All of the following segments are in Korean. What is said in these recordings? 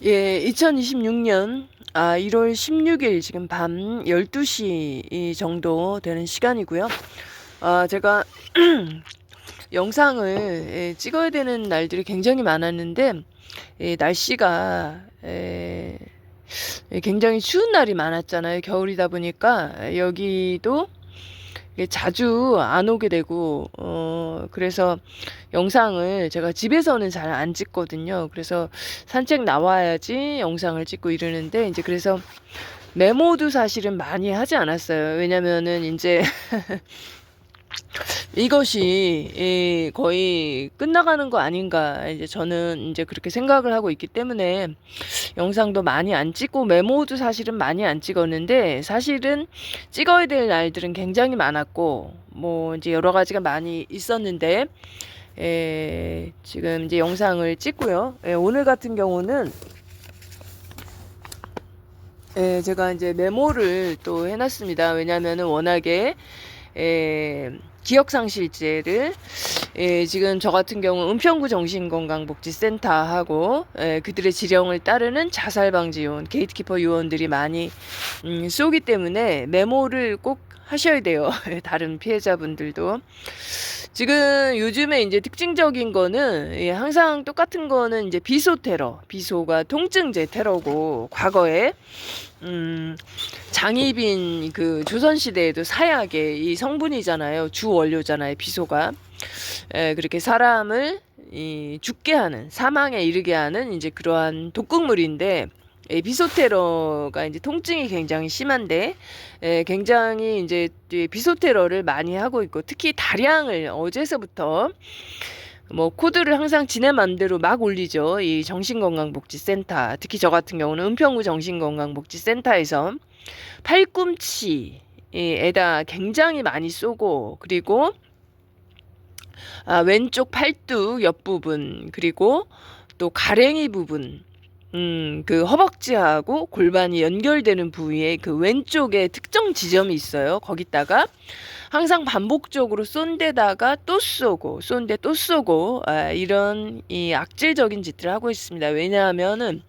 예, 2026년 1월 16일 지금 밤 12시 정도 되는 시간이고요. 제가 영상을 찍어야 되는 날들이 굉장히 많았는데 날씨가 굉장히 추운 날이 많았잖아요. 겨울이다 보니까 여기도 자주 안 오게 되고 그래서 영상을 제가 집에서는 잘 안 찍거든요. 그래서 산책 나와야지 영상을 찍고 이러는데 이제 그래서 메모도 사실은 많이 하지 않았어요. 왜냐면은 이제 이것이 거의 끝나가는 거 아닌가 이제 저는 이제 그렇게 생각을 하고 있기 때문에 영상도 많이 안 찍고 메모도 사실은 많이 안 찍었는데 사실은 찍어야 될 날들은 굉장히 많았고 뭐 이제 여러 가지가 많이 있었는데 지금 이제 영상을 찍고요. 오늘 같은 경우는 제가 이제 메모를 또 해놨습니다. 왜냐면은 워낙에 기억상실제를 지금 저 같은 경우 은평구 정신건강복지센터하고 그들의 지령을 따르는 자살방지 요원, 게이트키퍼 요원들이 많이 쏘기 때문에 메모를 꼭 하셔야 돼요. 다른 피해자분들도. 지금 요즘에 이제 특징적인 거는 항상 똑같은 거는 이제 비소 테러, 비소가 통증제 테러고 과거에 장희빈 그 조선시대에도 사약의 이 성분이잖아요. 주 원료잖아요. 비소가. 그렇게 사람을 죽게 하는, 사망에 이르게 하는 이제 그러한 독극물인데, 비소 테러가 이제 통증이 굉장히 심한데, 굉장히 이제 비소 테러를 많이 하고 있고, 특히 다량을 어제서부터 뭐 코드를 항상 지네 맘대로 막 올리죠. 이 정신건강복지센터, 특히 저 같은 경우는 은평구 정신건강복지센터에서 팔꿈치에다 굉장히 많이 쏘고, 그리고 왼쪽 팔뚝 옆부분, 그리고 또 가랭이 부분, 그 허벅지하고 골반이 연결되는 부위에 그 왼쪽에 특정 지점이 있어요. 거기다가 항상 반복적으로 쏜 데다가 또 쏘고, 쏜 데 또 쏘고, 이런 이 악질적인 짓들을 하고 있습니다. 왜냐하면은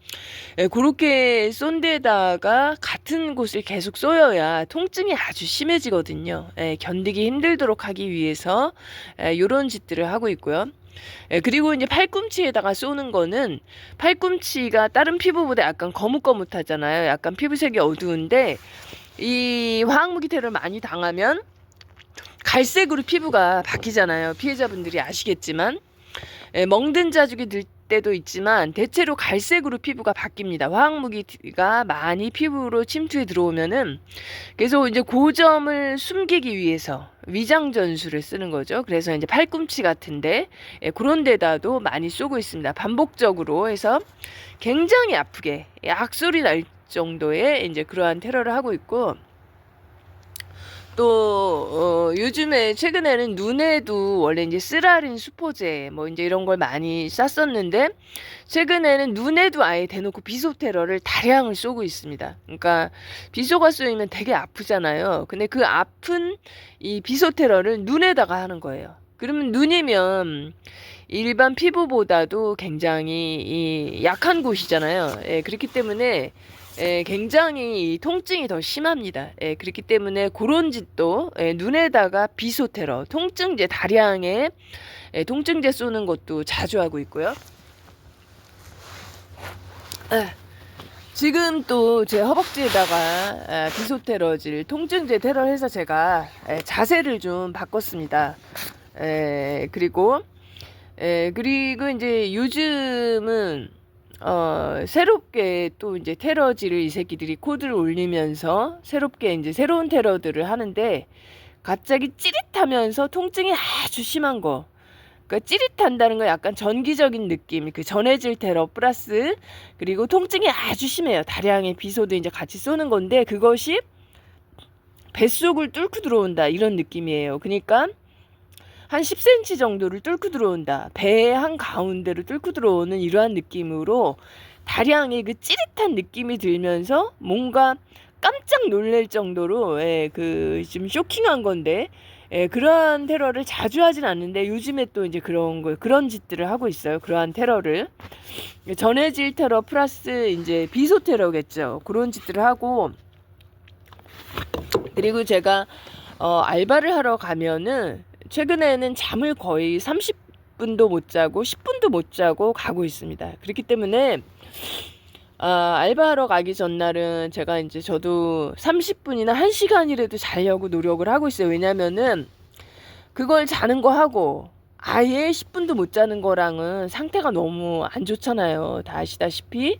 그렇게 쏜 데다가 같은 곳을 계속 쏘여야 통증이 아주 심해지거든요. 견디기 힘들도록 하기 위해서 요런 짓들을 하고 있고요. 그리고 이제 팔꿈치에다가 쏘는 거는 팔꿈치가 다른 피부보다 약간 거뭇거뭇하잖아요. 약간 피부색이 어두운데 이 화학무기 테러를 많이 당하면 갈색으로 피부가 바뀌잖아요. 피해자분들이 아시겠지만 멍든 자국이 들 때도 있지만 대체로 갈색으로 피부가 바뀝니다. 화학무기가 많이 피부로 침투해 들어오면은 그래서 이제 그 점을 숨기기 위해서 위장 전술을 쓰는 거죠. 그래서 이제 팔꿈치 같은데 그런 데다도 많이 쏘고 있습니다. 반복적으로 해서 굉장히 아프게 악소리 날 정도의 이제 그러한 테러를 하고 있고 또 요즘에 최근에는 눈에도 원래 이제 쓰라린 수포제 뭐 이제 이런 걸 많이 쐈었는데 최근에는 눈에도 아예 대놓고 비소 테러를 다량을 쏘고 있습니다. 그러니까 비소가 쏘이면 되게 아프잖아요. 근데 그 아픈 이 비소 테러를 눈에다가 하는 거예요. 그러면 눈이면 일반 피부보다도 굉장히 약한 곳이잖아요. 그렇기 때문에 굉장히 통증이 더 심합니다. 그렇기 때문에 그런 짓도 눈에다가 비소 테러, 통증제 다량의 통증제 쏘는 것도 자주 하고 있고요. 지금 또 제 허벅지에다가 비소 테러질 통증제 테러해서 제가 자세를 좀 바꿨습니다. 그리고 이제 요즘은 새롭게 또 이제 테러지를 이 새끼들이 코드를 올리면서 새롭게 이제 새로운 테러들을 하는데 갑자기 찌릿하면서 통증이 아주 심한 거. 그러니까 찌릿한다는 건 약간 전기적인 느낌, 그 전해질 테러 플러스 그리고 통증이 아주 심해요. 다량의 비소도 이제 같이 쏘는 건데 그것이 뱃속을 뚫고 들어온다 이런 느낌이에요. 그러니까 한 10cm 정도를 뚫고 들어온다. 배의 한 가운데로 뚫고 들어오는 이러한 느낌으로 다량의 그 찌릿한 느낌이 들면서 뭔가 깜짝 놀랄 정도로 그 좀 쇼킹한 건데 예, 그러한 테러를 자주 하진 않는데 요즘에 또 이제 그런 짓들을 하고 있어요. 그러한 테러를. 전해질 테러 플러스 이제 비소 테러겠죠. 그런 짓들을 하고, 그리고 제가 알바를 하러 가면은 최근에는 잠을 거의 30분도 못 자고 10분도 못 자고 가고 있습니다. 그렇기 때문에 알바하러 가기 전날은 제가 이제 저도 30분이나 1시간이라도 자려고 노력을 하고 있어요. 왜냐면은 그걸 자는 거 하고 아예 10분도 못 자는 거랑은 상태가 너무 안 좋잖아요. 다 아시다시피.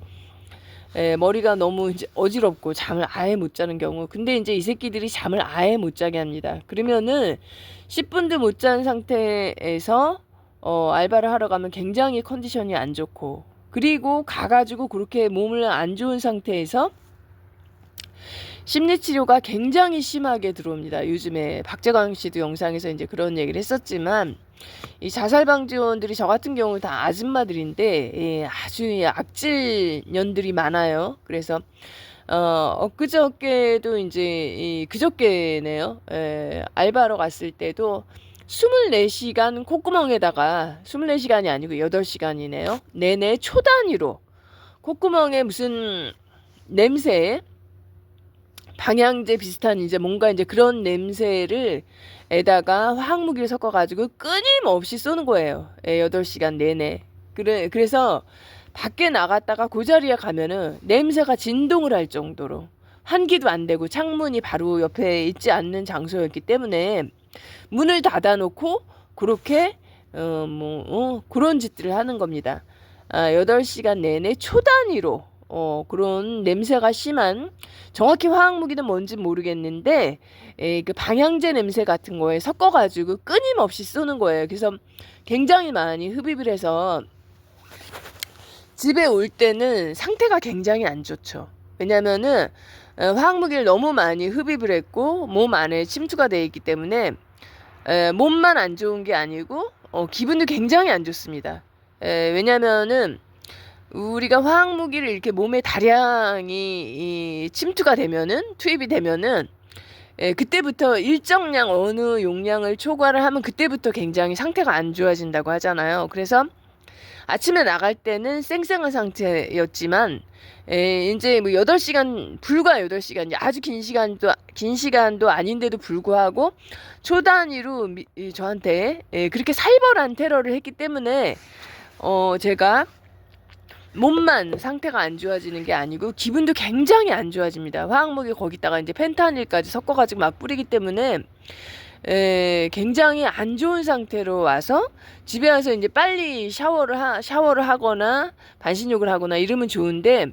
예, 머리가 너무 이제 어지럽고 잠을 아예 못 자는 경우. 근데 이제 이 새끼들이 잠을 아예 못 자게 합니다. 그러면은 10분도 못 잔 상태에서 알바를 하러 가면 굉장히 컨디션이 안 좋고, 그리고 가가지고 그렇게 몸을 안 좋은 상태에서 심리치료가 굉장히 심하게 들어옵니다. 요즘에 박재광 씨도 영상에서 이제 그런 얘기를 했었지만, 이 자살방지원들이 저 같은 경우 다 아줌마들인데, 예, 아주 악질년들이 많아요. 그래서 엊그저께도 이제 그저께네요. 예, 알바하러 갔을 때도 24시간 콧구멍에다가, 24시간이 아니고 8시간이네요. 내내 초 단위로 콧구멍에 무슨 냄새, 방향제 비슷한 이제 뭔가 이제 그런 냄새를 에다가 화학무기를 섞어가지고 끊임없이 쏘는 거예요. 8시간 내내. 그래서 밖에 나갔다가 그 자리에 가면은 냄새가 진동을 할 정도로, 환기도 안 되고 창문이 바로 옆에 있지 않는 장소였기 때문에 문을 닫아놓고 그렇게 그런 짓들을 하는 겁니다. 8시간 내내 초 단위로 그런 냄새가 심한, 정확히 화학무기는 뭔지 모르겠는데 그 방향제 냄새 같은 거에 섞어가지고 끊임없이 쏘는 거예요. 그래서 굉장히 많이 흡입을 해서 집에 올 때는 상태가 굉장히 안 좋죠. 왜냐면은 화학무기를 너무 많이 흡입을 했고 몸 안에 침투가 되어 있기 때문에 몸만 안 좋은 게 아니고 기분도 굉장히 안 좋습니다. 왜냐면은 우리가 화학무기를 이렇게 몸에 다량이 침투가 되면은, 투입이 되면은 그때부터 일정량 어느 용량을 초과를 하면 그때부터 굉장히 상태가 안 좋아진다고 하잖아요. 그래서 아침에 나갈 때는 쌩쌩한 상태였지만 이제 뭐 8시간, 불과 8시간, 아주 긴 시간도 아닌데도 불구하고 초 단위로 저한테 그렇게 살벌한 테러를 했기 때문에 제가 몸만 상태가 안 좋아지는 게 아니고 기분도 굉장히 안 좋아집니다. 화학무기 거기다가 이제 펜타닐까지 섞어가지고 막 뿌리기 때문에 굉장히 안 좋은 상태로 와서 집에 와서 이제 빨리 샤워를 하거나 반신욕을 하거나 이러면 좋은데,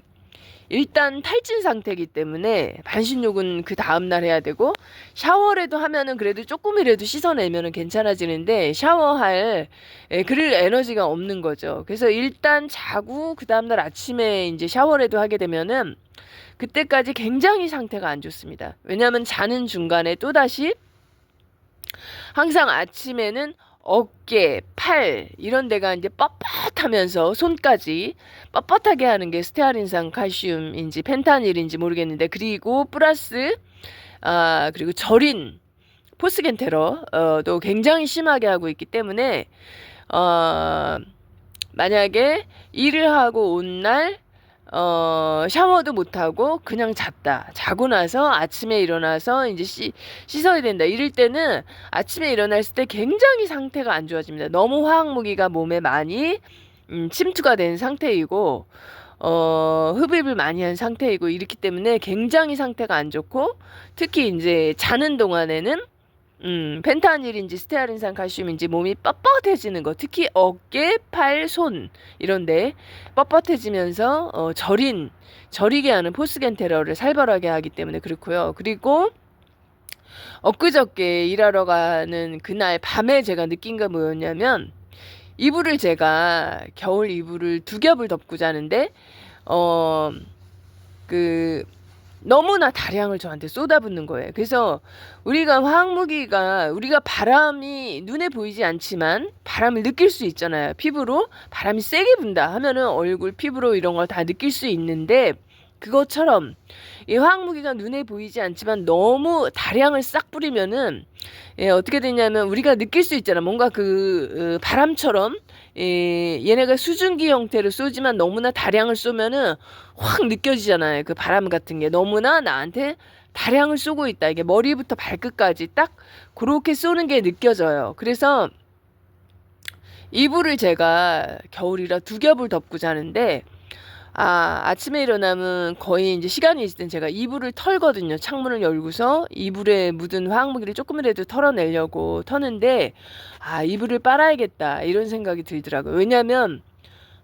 일단 탈진 상태이기 때문에 반신욕은 그 다음날 해야 되고, 샤워라도 하면은 그래도 조금이라도 씻어내면은 괜찮아지는데 샤워할 그럴 에너지가 없는 거죠. 그래서 일단 자고 그 다음날 아침에 이제 샤워라도 하게 되면은 그때까지 굉장히 상태가 안 좋습니다. 왜냐하면 자는 중간에 또다시 항상 아침에는 어깨, 팔 이런 데가 이제 뻣뻣하면서 손까지 뻣뻣하게 하는 게 스테아린산 칼슘인지 펜타닐인지 모르겠는데, 그리고 플러스 그리고 절인 포스겐테러도 굉장히 심하게 하고 있기 때문에 만약에 일을 하고 온 날 샤워도 못하고 그냥 자고 나서 아침에 일어나서 이제 씻어야 된다 이럴 때는, 아침에 일어났을 때 굉장히 상태가 안 좋아집니다. 너무 화학무기가 몸에 많이 침투가 된 상태이고 흡입을 많이 한 상태이고 이렇기 때문에 굉장히 상태가 안 좋고, 특히 이제 자는 동안에는 펜타닐인지 스테아린산 칼슘인지 몸이 뻣뻣해지는 거, 특히 어깨, 팔, 손 이런데 뻣뻣해지면서 저리게 하는 포스겐테러를 살벌하게 하기 때문에 그렇고요. 그리고 엊그저께 일하러 가는 그날 밤에 제가 느낀 게 뭐였냐면, 이불을 제가 겨울 이불을 2겹을 덮고 자는데 너무나 다량을 저한테 쏟아붓는 거예요. 그래서 우리가 바람이 눈에 보이지 않지만 바람을 느낄 수 있잖아요. 피부로 바람이 세게 분다 하면은 얼굴, 피부로 이런 걸 다 느낄 수 있는데, 그것처럼 이 화학무기가 눈에 보이지 않지만 너무 다량을 싹 뿌리면은 어떻게 되냐면 우리가 느낄 수 있잖아. 뭔가 바람처럼 얘네가 수증기 형태로 쏘지만 너무나 다량을 쏘면은 확 느껴지잖아요. 그 바람 같은 게 너무나 나한테 다량을 쏘고 있다. 이게 머리부터 발끝까지 딱 그렇게 쏘는 게 느껴져요. 그래서 이불을 제가 겨울이라 2겹을 덮고 자는데 아침에 일어나면 거의 이제 시간이 있을 땐 제가 이불을 털거든요. 창문을 열고서 이불에 묻은 화학무기를 조금이라도 털어내려고 터는데 이불을 빨아야겠다 이런 생각이 들더라고요. 왜냐하면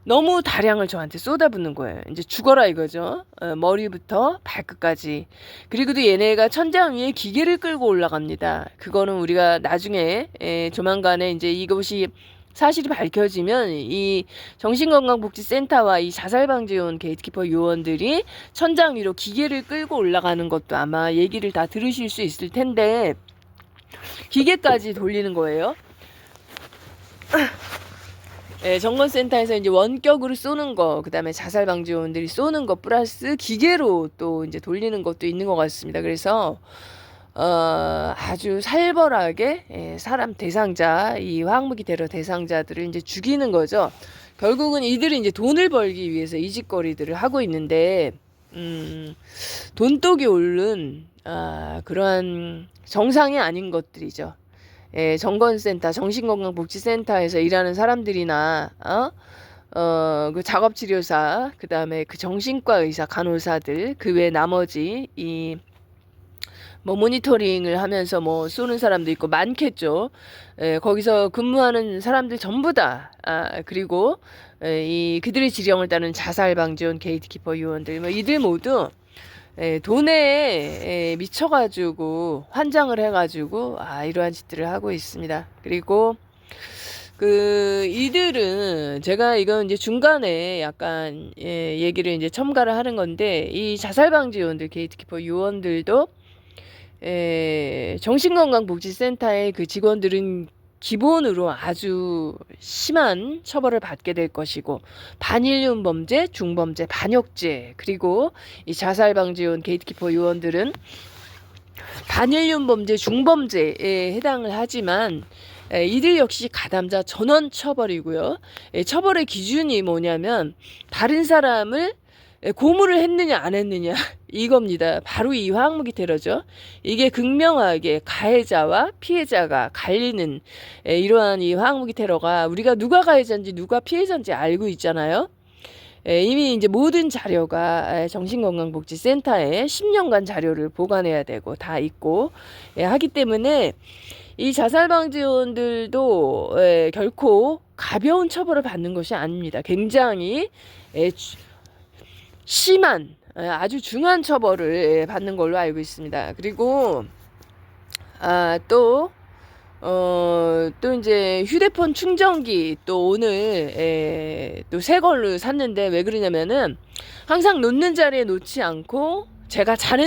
너무 다량을 저한테 쏟아붓는 거예요. 이제 죽어라 이거죠. 머리부터 발끝까지. 그리고 또 얘네가 천장 위에 기계를 끌고 올라갑니다. 그거는 우리가 나중에 조만간에 이제 이것이 사실이 밝혀지면 이 정신건강복지센터와 이 자살방지원 게이트키퍼 요원들이 천장 위로 기계를 끌고 올라가는 것도 아마 얘기를 다 들으실 수 있을 텐데 기계까지 돌리는 거예요. 정건센터에서 이제 원격으로 쏘는 거, 그 다음에 자살방지원들이 쏘는 거 플러스 기계로 또 이제 돌리는 것도 있는 것 같습니다. 그래서 아주 살벌하게 사람 대상자, 이 화학무기 테러 대상자들을 이제 죽이는 거죠. 결국은 이들이 이제 돈을 벌기 위해서 이 짓거리들을 하고 있는데 돈독이 오른 그러한 정상이 아닌 것들이죠. 정건센터, 정신건강복지센터에서 일하는 사람들이나 그 작업치료사, 그 다음에 그 정신과 의사, 간호사들, 그 외 나머지 모니터링을 하면서 쏘는 사람도 있고 많겠죠. 거기서 근무하는 사람들 전부 다, 그리고 그들의 지령을 따르는 자살방지원 게이트키퍼 요원들, 이들 모두 돈에 미쳐가지고 환장을 해가지고 이러한 짓들을 하고 있습니다. 그리고 이들은 제가 이건 이제 중간에 약간 얘기를 이제 첨가를 하는 건데 이 자살방지 요원들 게이트키퍼 요원들도 정신건강복지센터의 그 직원들은 기본으로 아주 심한 처벌을 받게 될 것이고 반인륜 범죄, 중범죄, 반역죄 그리고 이 자살방지원 게이트키퍼 요원들은 반인륜 범죄, 중범죄에 해당을 하지만 이들 역시 가담자 전원 처벌이고요. 처벌의 기준이 뭐냐면 다른 사람을 고문을 했느냐 안 했느냐 이겁니다. 바로 이 화학무기 테러죠. 이게 극명하게 가해자와 피해자가 갈리는 이러한 이 화학무기 테러가 우리가 누가 가해자인지 누가 피해자인지 알고 있잖아요. 이미 이제 모든 자료가 정신건강복지센터에 10년간 자료를 보관해야 되고 다 있고 하기 때문에 이 자살방지원들도 결코 가벼운 처벌을 받는 것이 아닙니다. 굉장히 심한 아주 중한 처벌을 받는 걸로 알고 있습니다. 그리고 또 이제 휴대폰 충전기 또 오늘 또 새 걸로 샀는데 왜 그러냐면은 항상 놓는 자리에 놓지 않고 제가 잘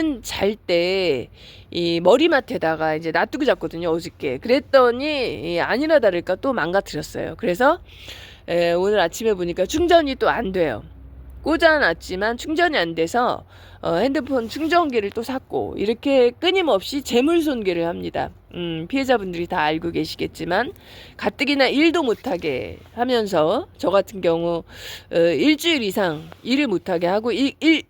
때 이 머리맡에다가 이제 놔두고 잤거든요 어저께. 그랬더니 아니나 다를까 또 망가뜨렸어요. 그래서 오늘 아침에 보니까 충전이 또 안 돼요. 꽂아놨지만 충전이 안 돼서 핸드폰 충전기를 또 샀고 이렇게 끊임없이 재물손괴를 합니다. 피해자분들이 다 알고 계시겠지만 가뜩이나 일도 못하게 하면서 저 같은 경우 일주일 이상 일을 못하게 하고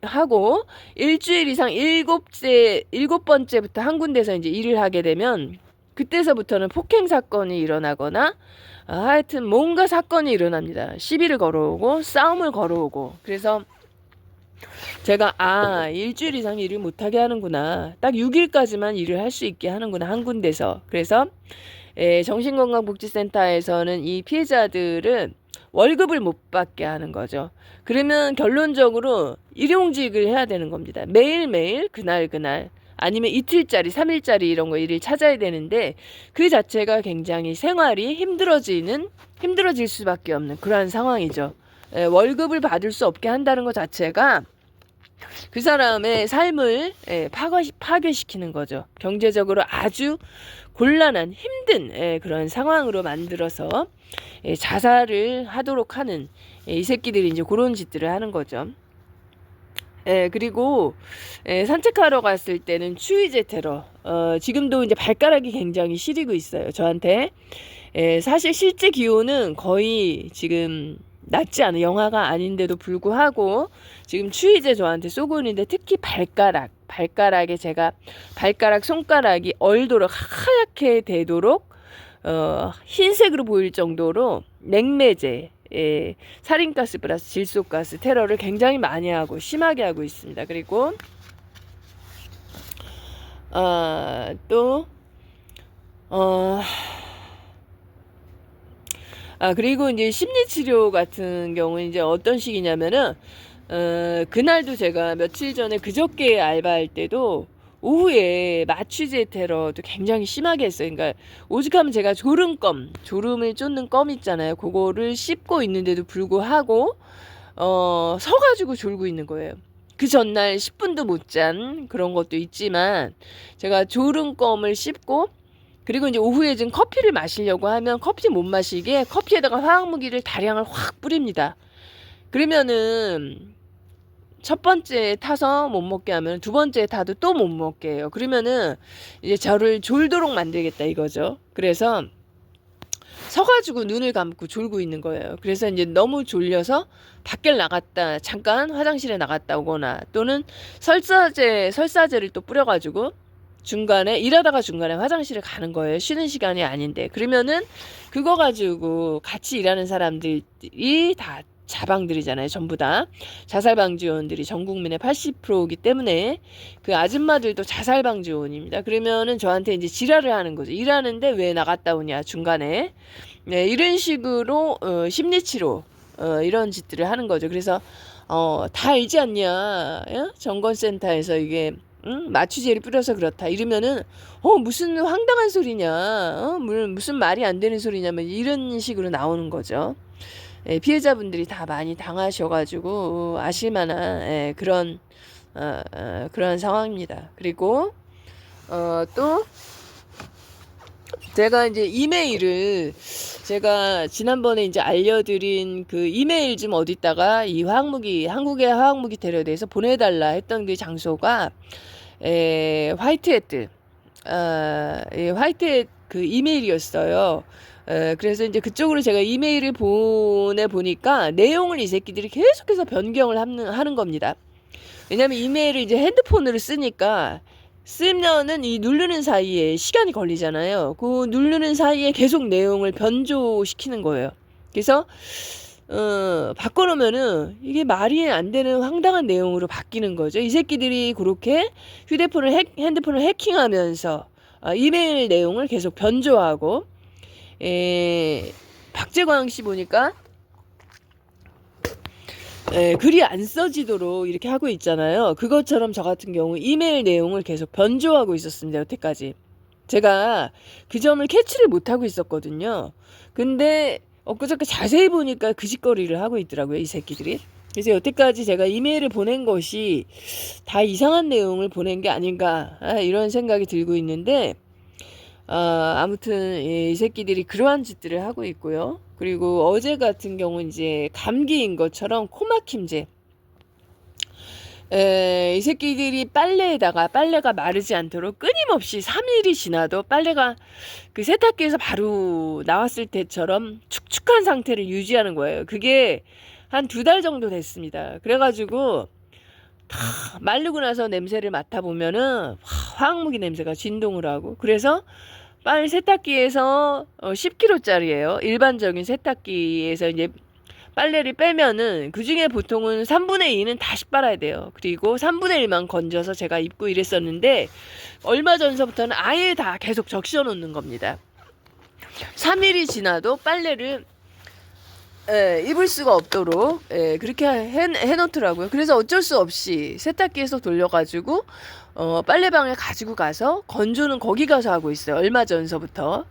하고 일주일 이상 7번째부터 한 군데서 이제 일을 하게 되면 그때서부터는 폭행 사건이 일어나거나 하여튼 뭔가 사건이 일어납니다. 시비를 걸어오고 싸움을 걸어오고. 그래서 제가 일주일 이상 일을 못하게 하는구나. 딱 6일까지만 일을 할 수 있게 하는구나 한 군데서. 그래서 정신건강복지센터에서는 이 피해자들은 월급을 못 받게 하는 거죠. 그러면 결론적으로 일용직을 해야 되는 겁니다. 매일매일 그날 아니면 이틀짜리 3일짜리 이런 거 일을 찾아야 되는데 그 자체가 굉장히 생활이 힘들어질 수밖에 없는 그러한 상황이죠. 월급을 받을 수 없게 한다는 것 자체가 그 사람의 삶을 파괴시키는 거죠. 경제적으로 아주 곤란한 힘든 그런 상황으로 만들어서 자살을 하도록 하는 이 새끼들이 이제 그런 짓들을 하는 거죠. 그리고 산책하러 갔을 때는 추위제 테러. 지금도 이제 발가락이 굉장히 시리고 있어요, 저한테. 사실 실제 기온은 거의 지금 낮지 않은 영하가 아닌데도 불구하고 지금 추위제 저한테 쏘고 있는데, 특히 발가락에 제가 발가락 손가락이 얼도록 하얗게 되도록 흰색으로 보일 정도로 냉매제, 살인가스 플러스 질소가스 테러를 굉장히 많이 하고 심하게 하고 있습니다. 그리고 또 그리고 이제 심리치료 같은 경우는 이제 어떤 식이냐면은, 그날도 제가 며칠 전에 그저께 알바할 때도 오후에 마취제 테러도 굉장히 심하게 했어요. 그러니까 오죽하면 제가 졸음을 쫓는 껌 있잖아요. 그거를 씹고 있는데도 불구하고 서가지고 졸고 있는 거예요. 그 전날 10분도 못 잔 그런 것도 있지만, 제가 졸음껌을 씹고, 그리고 이제 오후에 좀 커피를 마시려고 하면 커피 못 마시게 커피에다가 화학무기를 다량을 확 뿌립니다. 그러면은 첫 번째 타서 못 먹게 하면 두 번째 타도 또 못 먹게 해요. 그러면은 이제 저를 졸도록 만들겠다 이거죠. 그래서 서가지고 눈을 감고 졸고 있는 거예요. 그래서 이제 너무 졸려서 밖에 나갔다, 잠깐 화장실에 나갔다 오거나, 또는 설사제를 또 뿌려가지고 일하다가 중간에 화장실을 가는 거예요. 쉬는 시간이 아닌데. 그러면은 그거 가지고 같이 일하는 사람들이 다 자방들이잖아요. 전부 다 자살방지원들이 전 국민의 80%이기 때문에 그 아줌마들도 자살방지원입니다. 그러면은 저한테 이제 지랄을 하는 거죠. 일하는데 왜 나갔다 오냐 중간에. 이런 식으로 심리치료 이런 짓들을 하는 거죠. 그래서 다 알지 않냐, 정권센터에서 이게 마취제를 뿌려서 그렇다 이러면은 무슨 황당한 소리냐, 무슨 말이 안 되는 소리냐면 이런 식으로 나오는 거죠. 피해자분들이 다 많이 당하셔가지고 아실만한 그런 상황입니다. 그리고 또 제가 이제 이메일을, 제가 지난번에 이제 알려드린 그 이메일 좀 어디다가 한국의 화학무기 테러에 대해서 보내달라 했던 그 장소가 화이트헤드, 화이트헤드 그 이메일이었어요. 그래서 이제 그쪽으로 제가 이메일을 보내보니까 내용을 이 새끼들이 계속해서 변경을 하는 겁니다. 왜냐면 이메일을 이제 핸드폰으로 쓰면은 이 누르는 사이에 시간이 걸리잖아요. 그 누르는 사이에 계속 내용을 변조시키는 거예요. 그래서 바꿔놓으면은 이게 말이 안 되는 황당한 내용으로 바뀌는 거죠. 이 새끼들이 그렇게 핸드폰을 해킹하면서 이메일 내용을 계속 변조하고, 박재광 씨 보니까 글이 안 써지도록 이렇게 하고 있잖아요. 그것처럼 저 같은 경우 이메일 내용을 계속 변조하고 있었습니다. 여태까지 제가 그 점을 캐치를 못하고 있었거든요. 근데 엊그저께 자세히 보니까 그 짓거리를 하고 있더라고요, 이 새끼들이. 그래서 여태까지 제가 이메일을 보낸 것이 다 이상한 내용을 보낸 게 아닌가, 이런 생각이 들고 있는데, 아무튼 이 새끼들이 그러한 짓들을 하고 있고요. 그리고 어제 같은 경우는 이제 감기인 것처럼 코막힘제. 이 새끼들이 빨래가 마르지 않도록 끊임없이 3일이 지나도 빨래가 그 세탁기에서 바로 나왔을 때처럼 축축한 상태를 유지하는 거예요. 그게 한 2달 정도 됐습니다. 그래가지고 다 마르고 나서 냄새를 맡아보면은 화학무기 냄새가 진동을 하고, 그래서 빨래 세탁기에서 10kg짜리예요. 일반적인 세탁기에서 이제 빨래를 빼면은 그 중에 보통은 3분의 2는 다시 빨아야 돼요. 그리고 3분의 1만 건져서 제가 입고 이랬었는데, 얼마 전서부터는 아예 다 계속 적셔 놓는 겁니다. 3일이 지나도 빨래를 입을 수가 없도록 그렇게 해놓더라고요. 그래서 어쩔 수 없이 세탁기에서 돌려가지고 빨래방에 가지고 가서 건조는 거기 가서 하고 있어요. 얼마 전서부터.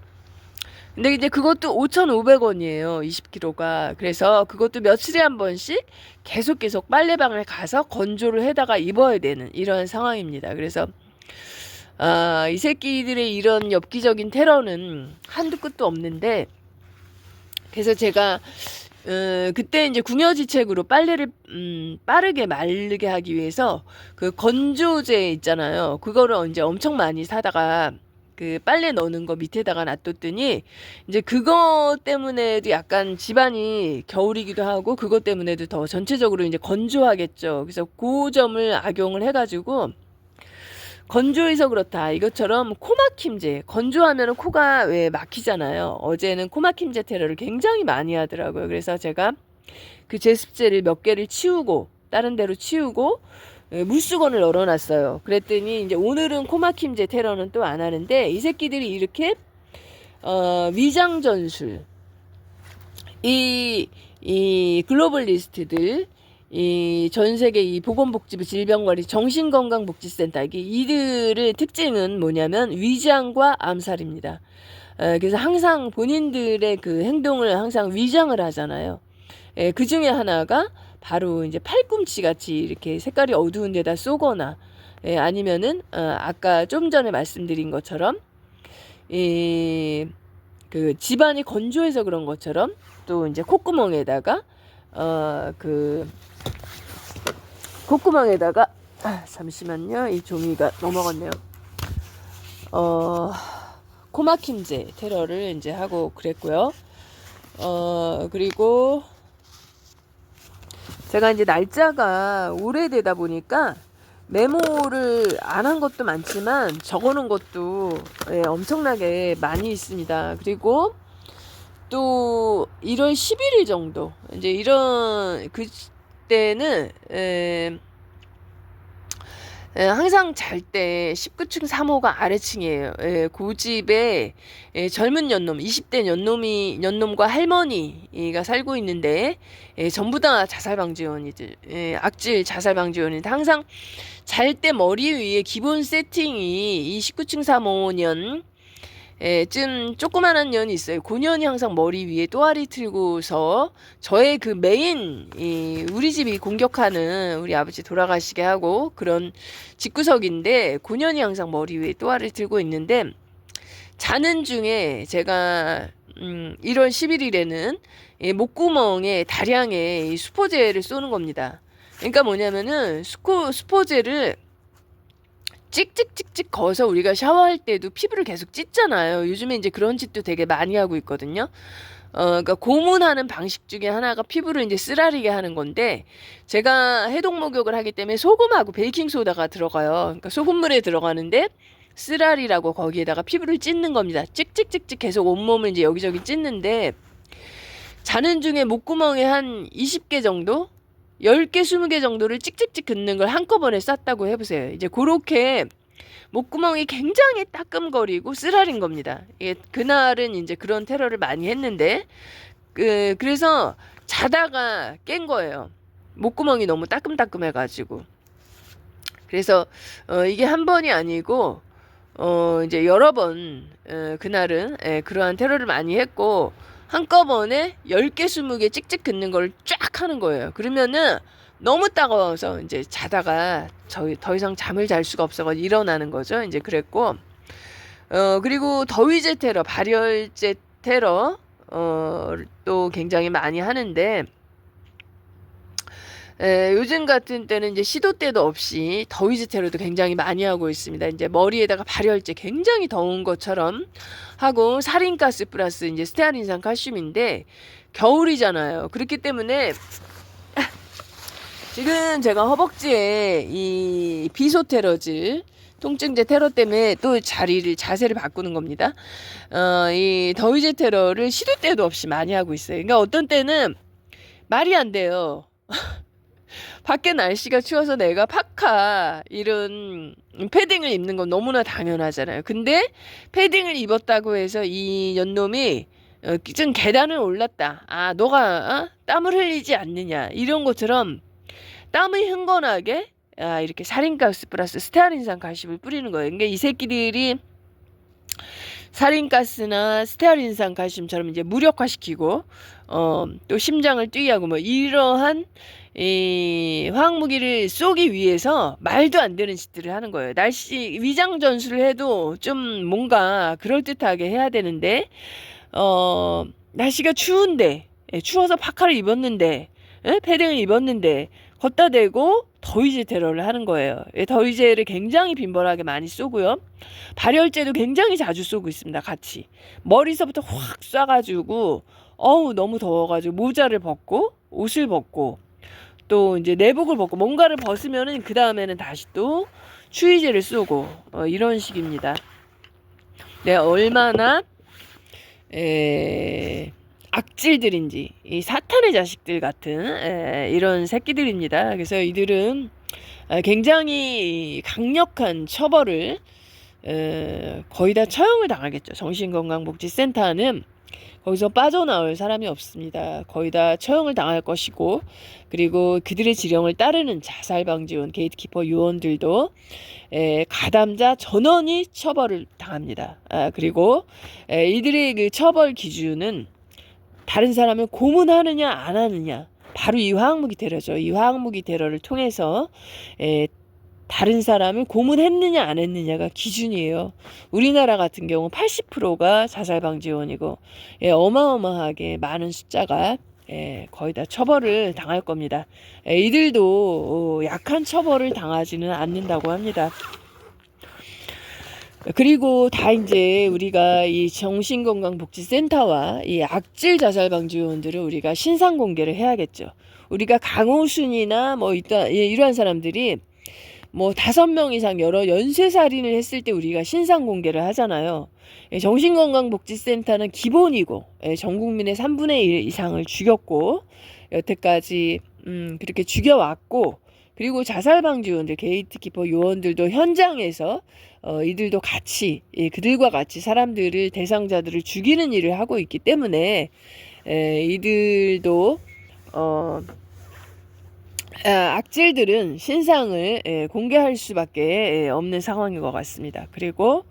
근데 이제 그것도 5,500원이에요. 20kg가. 그래서 그것도 며칠에 한 번씩 계속 빨래방에 가서 건조를 해다가 입어야 되는 이런 상황입니다. 그래서 이 새끼들의 이런 엽기적인 테러는 한두 끝도 없는데, 그래서 제가 그때 이제 궁여지책으로 빨래를 빠르게 마르게 하기 위해서 그 건조제 있잖아요. 그거를 이제 엄청 많이 사다가 그 빨래 넣는 거 밑에다가 놔뒀더니 이제 그거 때문에도 약간 집안이 겨울이기도 하고 그것 때문에도 더 전체적으로 이제 건조하겠죠. 그래서 그 점을 악용을 해가지고 건조해서 그렇다. 이것처럼 코막힘제. 건조하면 코가 왜 막히잖아요. 어제는 코막힘제 테러를 굉장히 많이 하더라고요. 그래서 제가 그 제습제를 몇 개를 치우고 다른 데로 치우고 물수건을 널어놨어요. 그랬더니 이제 오늘은 코막힘제 테러는 또 안 하는데 이 새끼들이 이렇게 위장 전술 이 글로벌리스트들 이 전 세계 이 보건복지부 질병관리 정신건강복지센터 이들의 특징은 뭐냐면 위장과 암살입니다. 그래서 항상 본인들의 그 행동을 항상 위장을 하잖아요. 그 중에 하나가 바로 이제 팔꿈치 같이 이렇게 색깔이 어두운 데다 쏘거나 아니면은 아까 좀 전에 말씀드린 것처럼 그 집안이 건조해서 그런 것처럼 또 이제 콧구멍에다가 그 콧구멍에다가 잠시만요. 이 종이가 넘어갔네요. 코막힘제 테러를 이제 하고 그랬고요. 그리고 제가 이제 날짜가 오래되다 보니까 메모를 안 한 것도 많지만 적어놓은 것도 엄청나게 많이 있습니다. 그리고 또 1월 11일 정도 이제 이런 그때는 항상 잘 때 19층 3호가 아래층이에요. 그 집에 젊은 연놈, 20대 연놈과 할머니가 살고 있는데 전부 다 자살방지원이들, 악질 자살방지원인데 항상 잘 때 머리 위에 기본 세팅이 이 19층 3호년 좀 조그만한 년이 있어요. 그 년이 항상 머리 위에 또아리 틀고서 저의 그 메인 우리 집이 공격하는 우리 아버지 돌아가시게 하고 그런 집구석인데 그 년이 항상 머리 위에 또아리 틀고 있는데 자는 중에 제가 1월 11일에는 목구멍에 다량의 수포제를 쏘는 겁니다. 그러니까 뭐냐면은 수포제를 찍찍찍찍 거서 우리가 샤워할 때도 피부를 계속 찢잖아요. 요즘에 이제 그런 짓도 되게 많이 하고 있거든요. 그러니까 고문하는 방식 중에 하나가 피부를 이제 쓰라리게 하는 건데 제가 해독 목욕을 하기 때문에 소금하고 베이킹 소다가 들어가요. 그러니까 소금물에 들어가는데 쓰라리라고 거기에다가 피부를 찢는 겁니다. 찍찍찍찍 계속 온몸을 이제 여기저기 찢는데 자는 중에 목구멍에 한 20개 정도 10개, 20개 정도를 찍찍찍 긋는 걸 한꺼번에 쌌다고 해보세요. 이제 그렇게 목구멍이 굉장히 따끔거리고 쓰라린 겁니다. 이게 그날은 이제 그런 테러를 많이 했는데, 그래서 자다가 깬 거예요. 목구멍이 너무 따끔따끔해가지고. 그래서, 이게 한 번이 아니고, 이제 여러 번, 그날은, 그러한 테러를 많이 했고, 한꺼번에 10개, 20개 찍찍 긋는 걸 쫙 하는 거예요. 그러면은 너무 따가워서 이제 자다가 더 이상 잠을 잘 수가 없어가지고 일어나는 거죠. 이제 그랬고, 그리고 더위제 테러, 발열제 테러, 또 굉장히 많이 하는데, 요즘 같은 때는 이제 시도 때도 없이 더위제 테러도 굉장히 많이 하고 있습니다. 이제 머리에다가 발열제 굉장히 더운 것처럼 하고 살인가스 플러스 이제 스테아린산 칼슘인데 겨울이잖아요. 그렇기 때문에 지금 제가 허벅지에 이 비소테러질 통증제 테러 때문에 또 자세를 바꾸는 겁니다. 이 더위제 테러를 시도 때도 없이 많이 하고 있어요. 그러니까 어떤 때는 말이 안 돼요. 밖에 날씨가 추워서 내가 파카 이런 패딩을 입는 건 너무나 당연하잖아요. 근데 패딩을 입었다고 해서 이 연놈이 좀 계단을 올랐다. 아, 너가 땀을 흘리지 않느냐 이런 것처럼 땀을 흥건하게 이렇게 살인가스 플러스 스테아린산 칼슘을 뿌리는 거예요. 그러니까 이 새끼들이 살인가스나 스테아린산 칼슘처럼 이제 무력화시키고 또 심장을 뛰게 하고 뭐 이러한 이 화학무기를 쏘기 위해서 말도 안 되는 짓들을 하는 거예요. 날씨 위장 전술을 해도 좀 뭔가 그럴듯하게 해야 되는데 날씨가 추운데 추워서 파카를 입었는데, 패딩을 입었는데 걷다 대고 더위제 테러를 하는 거예요. 더위제를 굉장히 빈번하게 많이 쏘고요. 발열제도 굉장히 자주 쏘고 있습니다. 같이 머리서부터 확 쏴가지고 어우 너무 더워가지고 모자를 벗고 옷을 벗고 또 이제 내복을 벗고 뭔가를 벗으면은 그 다음에는 다시 또 추위제를 쏘고 이런 식입니다. 네, 얼마나 악질들인지 이 사탄의 자식들 같은 이런 새끼들입니다. 그래서 이들은 굉장히 강력한 처벌을 거의 다 처형을 당하겠죠. 정신건강복지센터는 거기서 빠져나올 사람이 없습니다. 거의 다 처형을 당할 것이고, 그리고 그들의 지령을 따르는 자살방지원 게이트키퍼 요원들도 가담자 전원이 처벌을 당합니다. 그리고 이들의 그 처벌 기준은 다른 사람을 고문하느냐 안 하느냐, 바로 이 화학무기 테러죠. 이 화학무기 테러를 통해서 다른 사람을 고문했느냐 안 했느냐가 기준이에요. 우리나라 같은 경우 80%가 자살방지원이고 어마어마하게 많은 숫자가 거의 다 처벌을 당할 겁니다. 이들도 약한 처벌을 당하지는 않는다고 합니다. 그리고 다 이제 우리가 이 정신건강복지센터와 이 악질 자살방지원들을 우리가 신상 공개를 해야겠죠. 우리가 강호순이나 뭐 이러한 사람들이 뭐 5명 이상 여러 연쇄살인을 했을 때 우리가 신상 공개를 하잖아요. 정신건강복지센터는 기본이고 전 국민의 3분의 1 이상을 죽였고 여태까지 그렇게 죽여왔고, 그리고 자살방지원들 게이트키퍼 요원들도 현장에서 이들도 같이 그들과 같이 사람들을 대상자들을 죽이는 일을 하고 있기 때문에 이들도 악질들은 신상을 공개할 수밖에 없는 상황인 것 같습니다. 그리고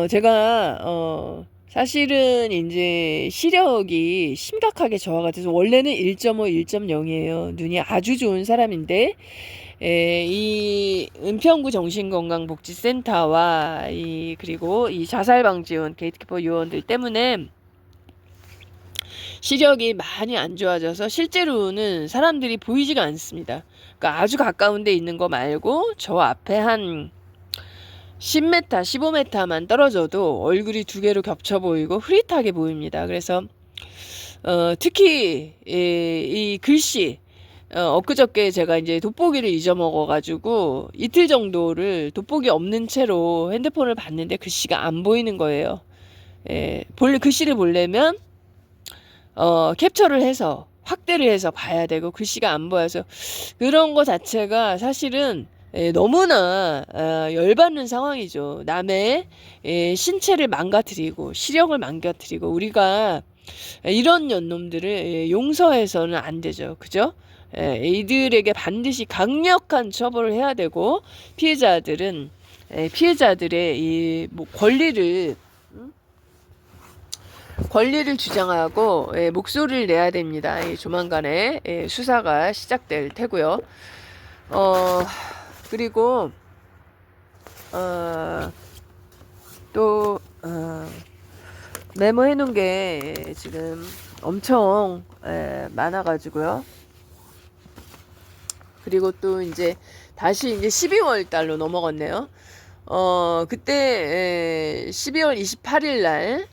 제가 사실은 이제 시력이 심각하게 저하가 돼서 원래는 1.5, 1.0이에요. 눈이 아주 좋은 사람인데 이 은평구 정신건강복지센터와 그리고 이 자살방지원 게이트키퍼 요원들 때문에 시력이 많이 안 좋아져서 실제로는 사람들이 보이지가 않습니다. 그러니까 아주 가까운 데 있는 거 말고 저 앞에 한 10m, 15m만 떨어져도 얼굴이 두 개로 겹쳐 보이고 흐릿하게 보입니다. 그래서 특히 이 글씨 엊그저께 제가 이제 돋보기를 잊어먹어가지고 이틀 정도를 돋보기 없는 채로 핸드폰을 봤는데 글씨가 안 보이는 거예요. 글씨를 보려면 캡처를 해서 확대를 해서 봐야 되고 글씨가 안 보여서 그런 거 자체가 사실은 너무나 열받는 상황이죠. 남의 신체를 망가뜨리고 시력을 망가뜨리고 우리가 이런 년놈들을 용서해서는 안 되죠. 그죠? 이들에게 반드시 강력한 처벌을 해야 되고 피해자들은 피해자들의 이 권리를 주장하고 목소리를 내야 됩니다. 조만간에 수사가 시작될 테고요. 그리고 또 메모해 놓은 게 지금 엄청 많아가지고요. 그리고 또 이제 다시 이제 12월 달로 넘어갔네요. 그때 12월 28일 날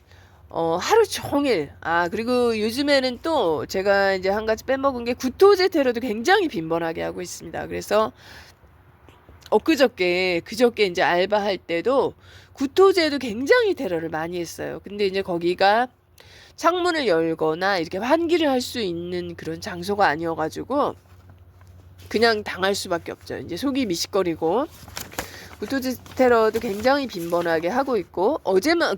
하루 종일 그리고 요즘에는 또 제가 이제 한 가지 빼먹은 게 구토제 테러도 굉장히 빈번하게 하고 있습니다. 그래서 그저께 이제 알바할 때도 구토제도 굉장히 테러를 많이 했어요. 근데 이제 거기가 창문을 열거나 이렇게 환기를 할 수 있는 그런 장소가 아니어가지고 그냥 당할 수밖에 없죠. 이제 속이 미식거리고 구토제 테러도 굉장히 빈번하게 하고 있고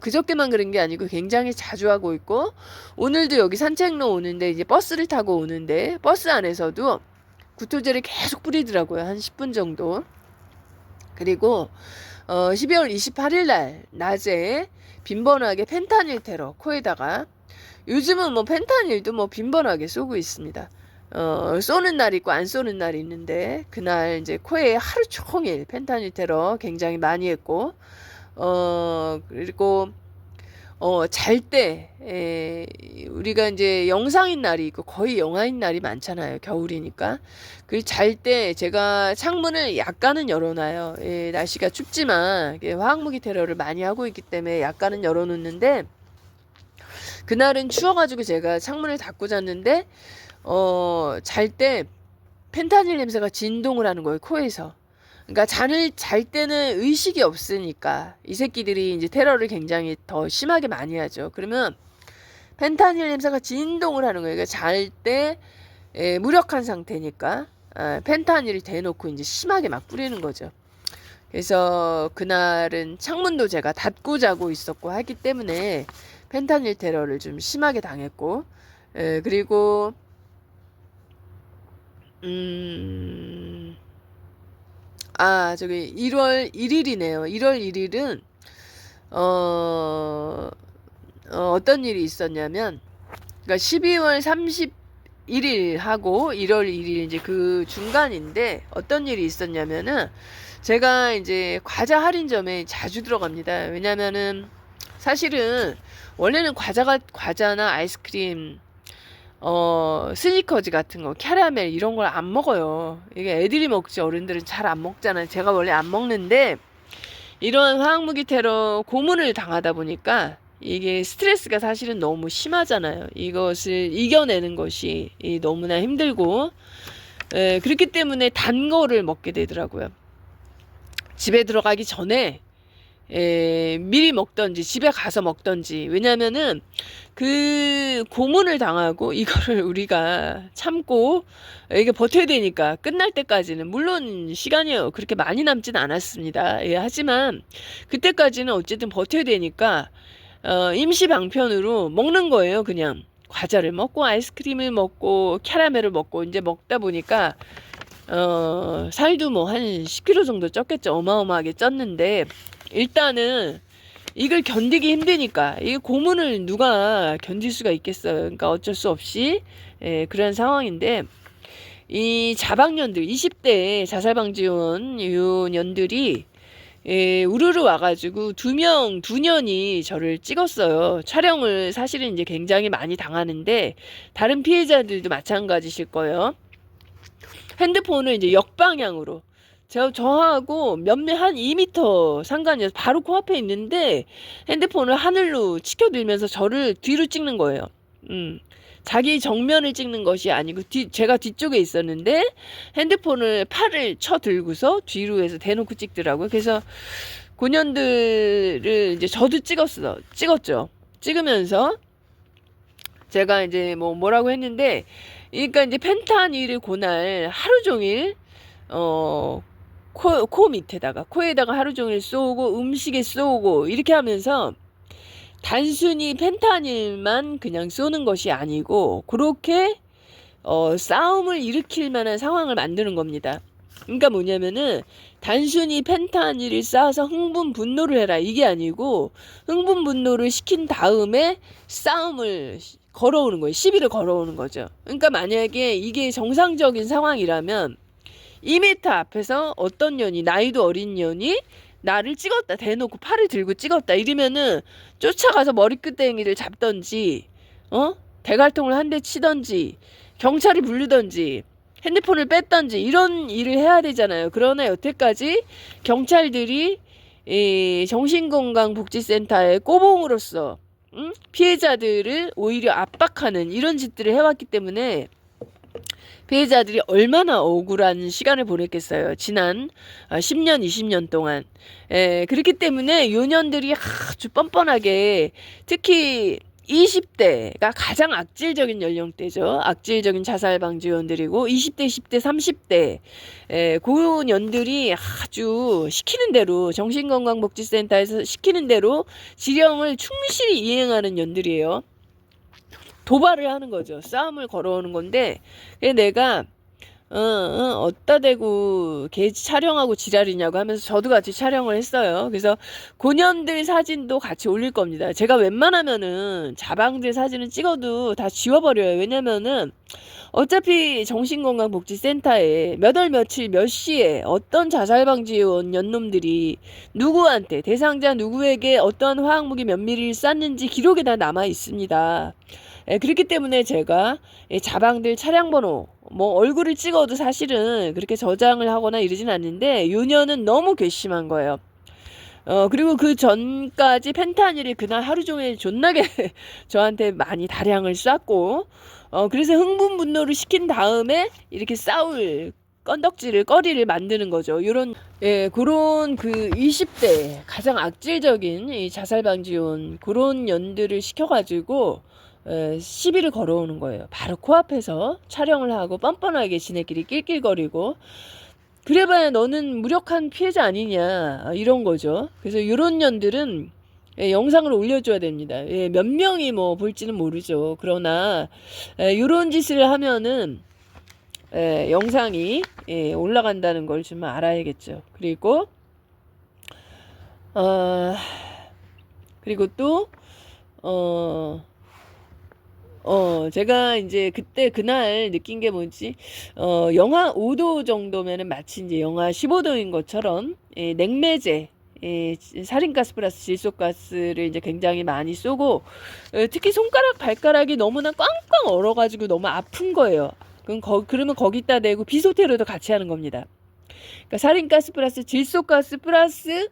그저께만 그런 게 아니고 굉장히 자주 하고 있고 오늘도 여기 산책로 오는데 이제 버스를 타고 오는데 버스 안에서도 구토제를 계속 뿌리더라고요. 한 10분 정도. 그리고 12월 28일 날 낮에 빈번하게 펜타닐 테러 코에다가 요즘은 뭐 펜타닐도 뭐 빈번하게 쏘고 있습니다. 쏘는 날 있고 안 쏘는 날이 있는데 그날 이제 코에 하루 종일 펜타닐 테러 굉장히 많이 했고 그리고 잘 때 우리가 인제 영상인 날이 있고 거의 영하인 날이 많잖아요, 겨울이니까. 그 잘 때 제가 창문을 약간은 열어 놔요. 예, 날씨가 춥지만 이게 화학무기 테러를 많이 하고 있기 때문에 약간은 열어 놓는데, 그날은 추워 가지고 제가 창문을 닫고 잤는데 잘 때 펜타닐 냄새가 진동을 하는 거예요, 코에서. 그러니까 잘 때는 의식이 없으니까 이 새끼들이 이제 테러를 굉장히 더 심하게 많이 하죠. 그러면 펜타닐 냄새가 진동을 하는 거예요. 그러니까 잘 때 무력한 상태니까 펜타닐을 대놓고 이제 심하게 막 뿌리는 거죠. 그래서 그날은 창문도 제가 닫고 자고 있었고 하기 때문에 펜타닐 테러를 좀 심하게 당했고, 그리고 저기 1월 1일이네요. 1월 1일은 어떤 일이 있었냐면, 그러니까 12월 31일 하고 1월 1일 이제 그 중간인데 어떤 일이 있었냐면은, 제가 이제 과자 할인점에 자주 들어갑니다. 왜냐면은 사실은 원래는 과자나 아이스크림, 스니커즈 같은 거, 캐러멜 이런 걸 안 먹어요. 이게 애들이 먹지 어른들은 잘 안 먹잖아요. 제가 원래 안 먹는데 이런 화학무기 테러 고문을 당하다 보니까 이게 스트레스가 사실은 너무 심하잖아요. 이것을 이겨내는 것이 너무나 힘들고, 그렇기 때문에 단 거를 먹게 되더라고요. 집에 들어가기 전에 미리 먹던지 집에 가서 먹던지. 왜냐면은 그 고문을 당하고 이거를 우리가 참고 이게 버텨야 되니까, 끝날 때까지는 물론 시간이 그렇게 많이 남진 않았습니다. 하지만 그때까지는 어쨌든 버텨야 되니까 임시 방편으로 먹는 거예요. 그냥 과자를 먹고 아이스크림을 먹고 캐러멜을 먹고 이제 먹다 보니까 살도 뭐 한 10kg 정도 쪘겠죠. 어마어마하게 쪘는데, 일단은 이걸 견디기 힘드니까, 이 고문을 누가 견딜 수가 있겠어요. 그러니까 어쩔 수 없이 그런 상황인데, 이 자방년들 20대 자살방지원 유년들이 우르르 와가지고 두 년이 저를 찍었어요. 촬영을 사실은 이제 굉장히 많이 당하는데 다른 피해자들도 마찬가지실 거예요. 핸드폰을 이제 역방향으로, 저하고 한 2m 상관이어서 바로 코앞에 있는데 핸드폰을 하늘로 치켜들면서 저를 뒤로 찍는 거예요. 자기 정면을 찍는 것이 아니고 제가 뒤쪽에 있었는데 핸드폰을 팔을 쳐 들고서 뒤로 해서 대놓고 찍더라고요. 그래서 고년들을 이제 저도 찍었죠. 찍으면서 제가 이제 뭐라고 했는데, 그러니까 이제 펜타닐을 고날 하루 종일 코 밑에다가, 코에다가 하루 종일 쏘고 음식에 쏘고 이렇게 하면서 단순히 펜타닐만 그냥 쏘는 것이 아니고 그렇게 싸움을 일으킬 만한 상황을 만드는 겁니다. 그러니까 뭐냐면은 단순히 펜타닐을 쏴서 흥분 분노를 해라 이게 아니고, 흥분 분노를 시킨 다음에 싸움을 걸어오는 거예요. 시비를 걸어오는 거죠. 그러니까 만약에 이게 정상적인 상황이라면 2m 앞에서 어떤 년이, 나이도 어린 년이 나를 찍었다, 대놓고 팔을 들고 찍었다 이러면은 쫓아가서 머리끄댕이를 잡던지 대갈통을 한 대 치던지 경찰이 부르던지 핸드폰을 뺐던지 이런 일을 해야 되잖아요. 그러나 여태까지 경찰들이 정신건강복지센터의 꼬봉으로서 피해자들을 오히려 압박하는 이런 짓들을 해왔기 때문에 피해자들이 얼마나 억울한 시간을 보냈겠어요. 지난 10년, 20년 동안. 그렇기 때문에 요년들이 아주 뻔뻔하게, 특히 20대가 가장 악질적인 연령대죠. 악질적인 자살 방지 요원들이고 20대, 10대, 30대 그 년들이 아주 시키는 대로, 정신건강복지센터에서 시키는 대로 지령을 충실히 이행하는 년들이에요. 도발을 하는 거죠. 싸움을 걸어오는 건데, 내가 어디다 대고 걔 촬영하고 지랄이냐고 하면서 저도 같이 촬영을 했어요. 그래서 고년들 사진도 같이 올릴 겁니다. 제가 웬만하면은 자방들 사진을 찍어도 다 지워버려요. 왜냐면은 어차피 정신건강복지센터에 몇 월 며칠 몇 시에 어떤 자살방지원 연놈들이 누구한테 대상자 누구에게 어떤 화학무기 몇 미리를 쐈는지 기록에 다 남아 있습니다. 그렇기 때문에 제가 자방들 차량 번호 뭐 얼굴을 찍어도 사실은 그렇게 저장을 하거나 이러진 않는데 요년은 너무 괘씸한 거예요. 그리고 그 전까지 펜타닐이 그날 하루 종일 존나게 저한테 많이 다량을 쐈고, 그래서 흥분분노를 시킨 다음에 이렇게 싸울 거리를 만드는 거죠. 요런, 예, 그런 그 20대 가장 악질적인 이 자살방지원, 그런 연들을 시켜가지고, 시비를 걸어오는 거예요. 바로 코앞에서 촬영을 하고 뻔뻔하게 지네끼리 낄낄거리고, 그래봐야 너는 무력한 피해자 아니냐 이런 거죠. 그래서 이런 년들은 영상을 올려줘야 됩니다. 몇 명이 뭐 볼지는 모르죠. 그러나 이런 짓을 하면은 영상이 올라간다는 걸 좀 알아야겠죠. 그리고 그리고 또 제가 이제 그날 느낀 게 뭐지? 영하 5도 정도면은 마치 이제 영하 15도인 것처럼, 냉매제, 살인가스 플러스 질소가스를 이제 굉장히 많이 쏘고, 특히 손가락, 발가락이 너무나 꽝꽝 얼어가지고 너무 아픈 거예요. 그러면 거기다 대고 비소테로도 같이 하는 겁니다. 그러니까 살인가스 플러스 질소가스 플러스,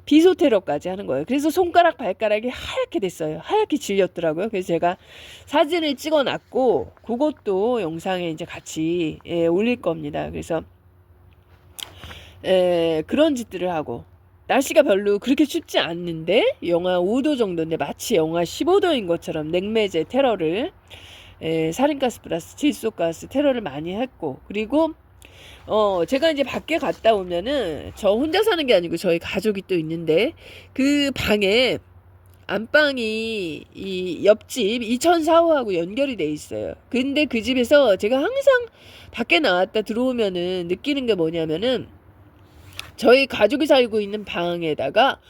비소테러까지 하는 거예요. 그래서 손가락 발가락이 하얗게 됐어요. 하얗게 질렸더라고요. 그래서 제가 사진을 찍어놨고 그것도 영상에 이제 같이 올릴 겁니다. 그래서 그런 짓들을 하고, 날씨가 별로 그렇게 춥지 않는데 영하 5도 정도인데 마치 영하 15도인 것처럼 냉매제 테러를, 살인가스 플러스 질소가스 테러를 많이 했고, 그리고 제가 이제 밖에 갔다 오면은 저 혼자 사는 게 아니고 저희 가족이 또 있는데, 그 방에 안방이 이 옆집 2004호하고 연결이 돼 있어요. 근데 그 집에서 제가 항상 밖에 나왔다 들어오면은 느끼는 게 뭐냐면은, 저희 가족이 살고 있는 방에다가